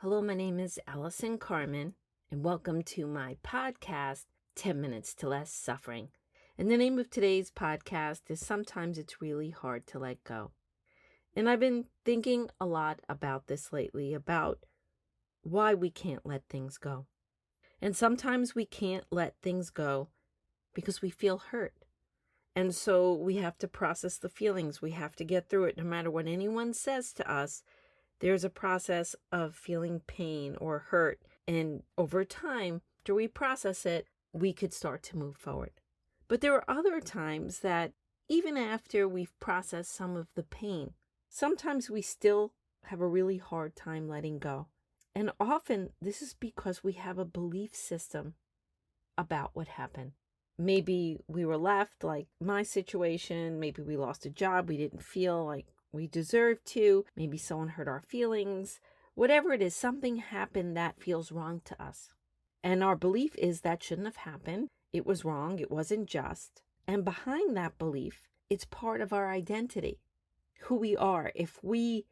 Hello, my name is Allison Carmen, and welcome to my podcast, 10 Minutes to Less Suffering. And the name of today's podcast is Sometimes It's Really Hard to Let Go. And I've been thinking a lot about this lately, about why we can't let things go. And sometimes we can't let things go because we feel hurt. And so we have to process the feelings. We have to get through it no matter what anyone says to us. There's a process of feeling pain or hurt. And over time, after we process it, we could start to move forward. But there are other times that even after we've processed some of the pain, sometimes we still have a really hard time letting go. And often this is because we have a belief system about what happened. Maybe we were left, like my situation, maybe we lost a job, we didn't feel like we deserve to, maybe someone hurt our feelings, whatever it is, something happened that feels wrong to us. And our belief is that shouldn't have happened. It was wrong. It wasn't just. And behind that belief, it's part of our identity, who we are. If we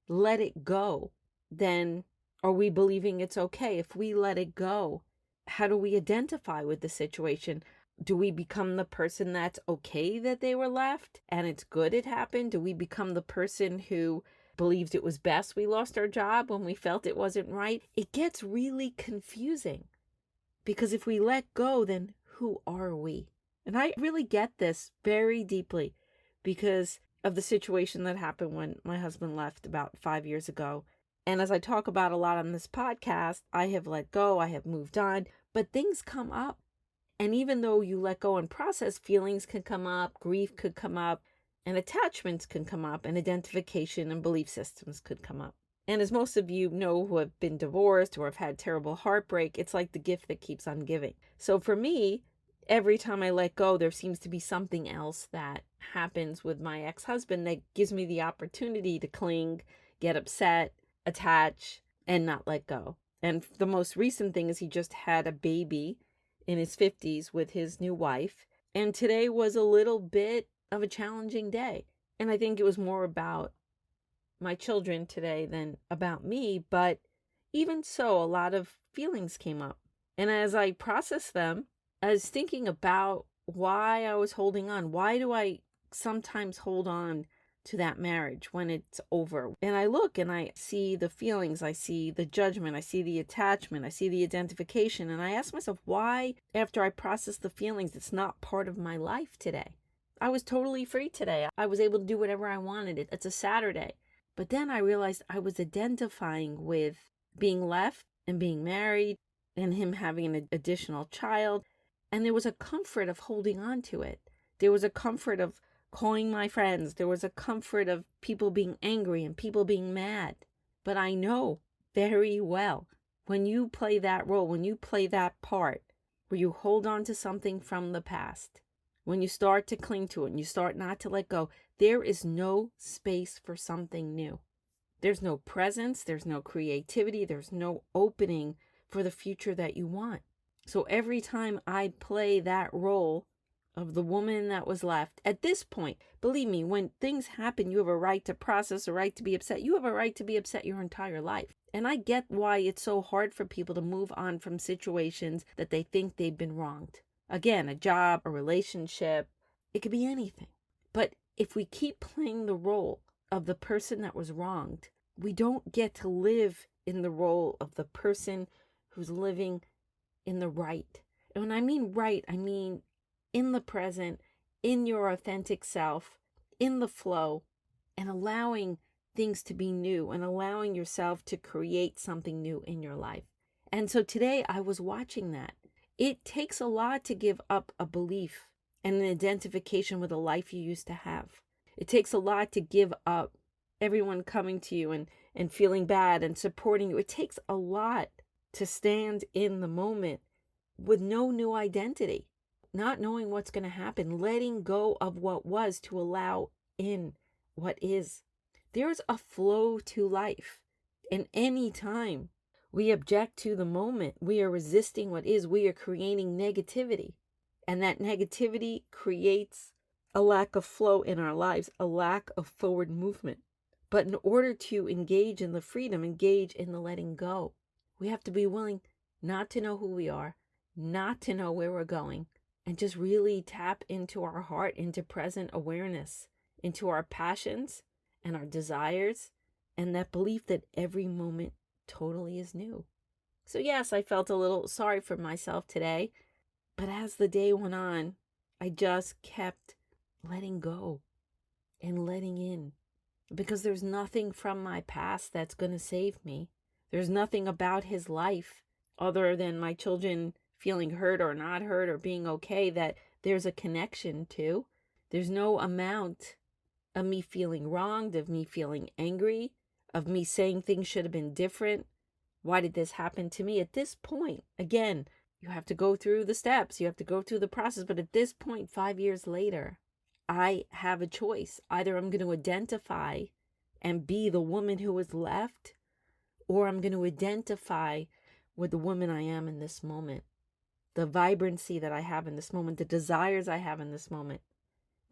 let it go, then are we believing it's okay? If we let it go, how do we identify with the situation? Do we become the person that's okay that they were left and it's good it happened? Do we become the person who believed it was best we lost our job when we felt it wasn't right? It gets really confusing because if we let go, then who are we? And I really get this very deeply because of the situation that happened when my husband left about 5 years ago. And as I talk about a lot on this podcast, I have let go, I have moved on, but things come up. And even though you let go and process, feelings can come up, grief could come up, and attachments can come up, and identification and belief systems could come up. And as most of you know who have been divorced or have had terrible heartbreak, it's like the gift that keeps on giving. So for me, every time I let go, there seems to be something else that happens with my ex-husband that gives me the opportunity to cling, get upset, attach, and not let go. And the most recent thing is he just had a baby in his 50s with his new wife. And today was a little bit of a challenging day. And I think it was more about my children today than about me. But even so, a lot of feelings came up. And as I processed them, I was thinking about why I was holding on. Why do I sometimes hold on to that marriage when it's over? And I look and I see the feelings, I see the judgment, I see the attachment, I see the identification. And I ask myself why, after I process the feelings, it's not part of my life today. I was totally free today. I was able to do whatever I wanted. It's a Saturday. But then I realized I was identifying with being left and being married and him having an additional child. And there was a comfort of holding on to it. There was a comfort of calling my friends. There was a comfort of people being angry and people being mad. But I know very well when you play that role, when you play that part, where you hold on to something from the past, when you start to cling to it and you start not to let go, there is no space for something new. There's no presence, there's no creativity, there's no opening for the future that you want. So every time I play that role of the woman that was left, at this point, believe me, when things happen, you have a right to process, a right to be upset. You have a right to be upset your entire life. And I get why it's so hard for people to move on from situations that they think they've been wronged. Again, a job, a relationship, it could be anything. But if we keep playing the role of the person that was wronged, we don't get to live in the role of the person who's living in the right. And when I mean right, I mean in the present, in your authentic self, in the flow, and allowing things to be new and allowing yourself to create something new in your life. And so today I was watching that. It takes a lot to give up a belief and an identification with a life you used to have. It takes a lot to give up everyone coming to you and feeling bad and supporting you. It takes a lot to stand in the moment with no new identity, not knowing what's going to happen, letting go of what was to allow in what is. There's a flow to life. And any time we object to the moment, we are resisting what is, we are creating negativity. And that negativity creates a lack of flow in our lives, a lack of forward movement. But in order to engage in the freedom, engage in the letting go, we have to be willing not to know who we are, not to know where we're going, and just really tap into our heart, into present awareness, into our passions and our desires, and that belief that every moment totally is new. So yes, I felt a little sorry for myself today, but as the day went on, I just kept letting go and letting in, because there's nothing from my past that's going to save me. There's nothing about his life other than my children feeling hurt or not hurt or being okay that there's a connection to. There's no amount of me feeling wronged, of me feeling angry, of me saying things should have been different. Why did this happen to me? At this point, again, you have to go through the steps, you have to go through the process. But at this point, 5 years later, I have a choice. Either I'm going to identify and be the woman who was left, or I'm going to identify with the woman I am in this moment, the vibrancy that I have in this moment, the desires I have in this moment,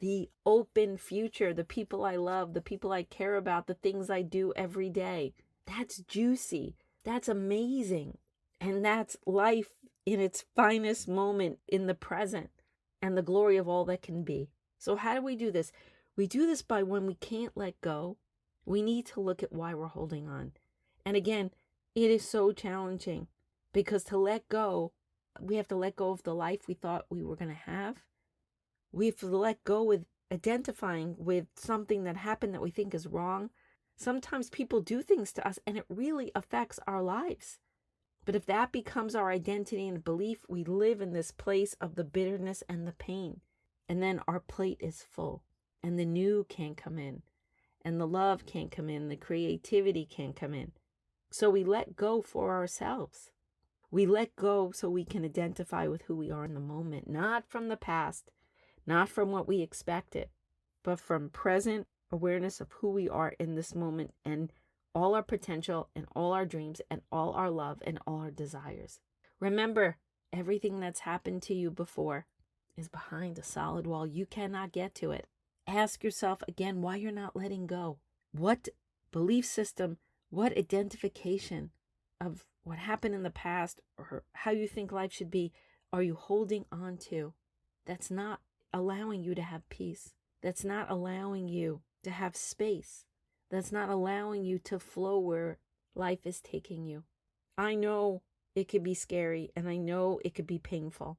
the open future, the people I love, the people I care about, the things I do every day. That's juicy. That's amazing. And that's life in its finest moment in the present and the glory of all that can be. So how do we do this? We do this by when we can't let go, we need to look at why we're holding on. And again, it is so challenging because to let go, we have to let go of the life we thought we were going to have. We have to let go with identifying with something that happened that we think is wrong. Sometimes people do things to us and it really affects our lives. But if that becomes our identity and belief, we live in this place of the bitterness and the pain. And then our plate is full and the new can't come in and the love can't come in. The creativity can't come in. So we let go for ourselves. We let go so we can identify with who we are in the moment, not from the past, not from what we expected, but from present awareness of who we are in this moment and all our potential and all our dreams and all our love and all our desires. Remember, everything that's happened to you before is behind a solid wall. You cannot get to it. Ask yourself again why you're not letting go. What belief system, what identification of what happened in the past or how you think life should be are you holding on to that's not allowing you to have peace, that's not allowing you to have space, that's not allowing you to flow where life is taking you? I know it could be scary and I know it could be painful,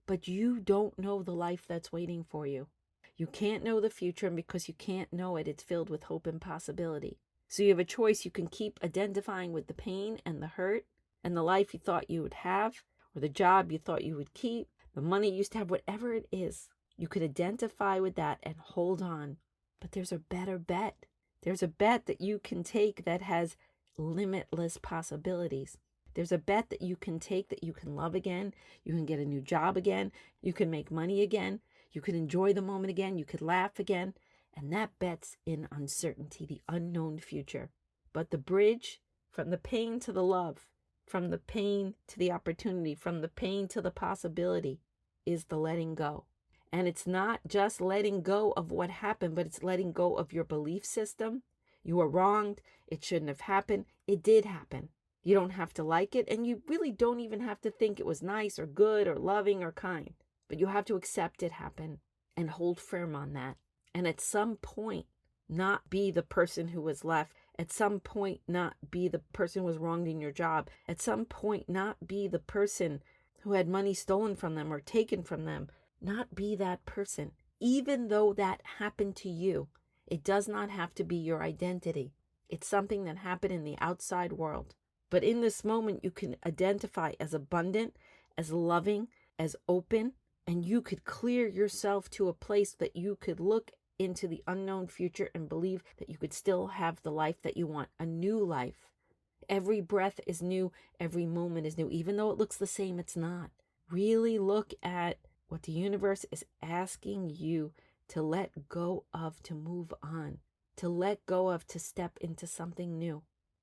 but you don't know the life that's waiting for you. You can't know the future, and because you can't know it, it's filled with hope and possibility. So you have a choice. You can keep identifying with the pain and the hurt and the life you thought you would have, or the job you thought you would keep, the money you used to have, whatever it is. You could identify with that and hold on. But there's a better bet. There's a bet that you can take that has limitless possibilities. There's a bet that you can take that you can love again. You can get a new job again. You can make money again. You can enjoy the moment again. You could laugh again. And that bet's in uncertainty, the unknown future. But the bridge from the pain to the love, from the pain to the opportunity, from the pain to the possibility is the letting go. And it's not just letting go of what happened, but it's letting go of your belief system. You were wronged. It shouldn't have happened. It did happen. You don't have to like it, and you really don't even have to think it was nice or good or loving or kind. But you have to accept it happened and hold firm on that. And at some point, not be the person who was left. At some point, not be the person who was wronged in your job. At some point, not be the person who had money stolen from them or taken from them. Not be that person. Even though that happened to you, it does not have to be your identity. It's something that happened in the outside world. But in this moment, you can identify as abundant, as loving, as open, and you could clear yourself to a place that you could look into the unknown future and believe that you could still have the life that you want, a new life. Every breath is new. Every moment is new. Even though it looks the same, it's not. Really look at what the universe is asking you to let go of, to move on, to let go of, to step into something new.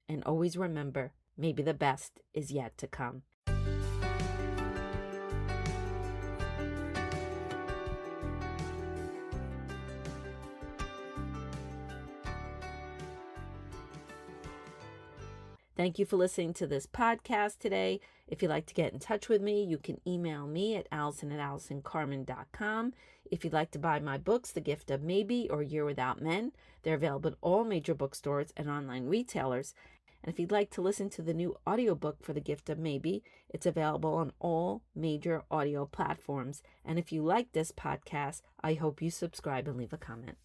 And always remember, maybe the best is yet to come. Thank you for listening to this podcast today. If you'd like to get in touch with me, you can email me at allison@allisoncarmen.com. If you'd like to buy my books, The Gift of Maybe or Year Without Men, they're available at all major bookstores and online retailers. And if you'd like to listen to the new audiobook for The Gift of Maybe, it's available on all major audio platforms. And if you like this podcast, I hope you subscribe and leave a comment.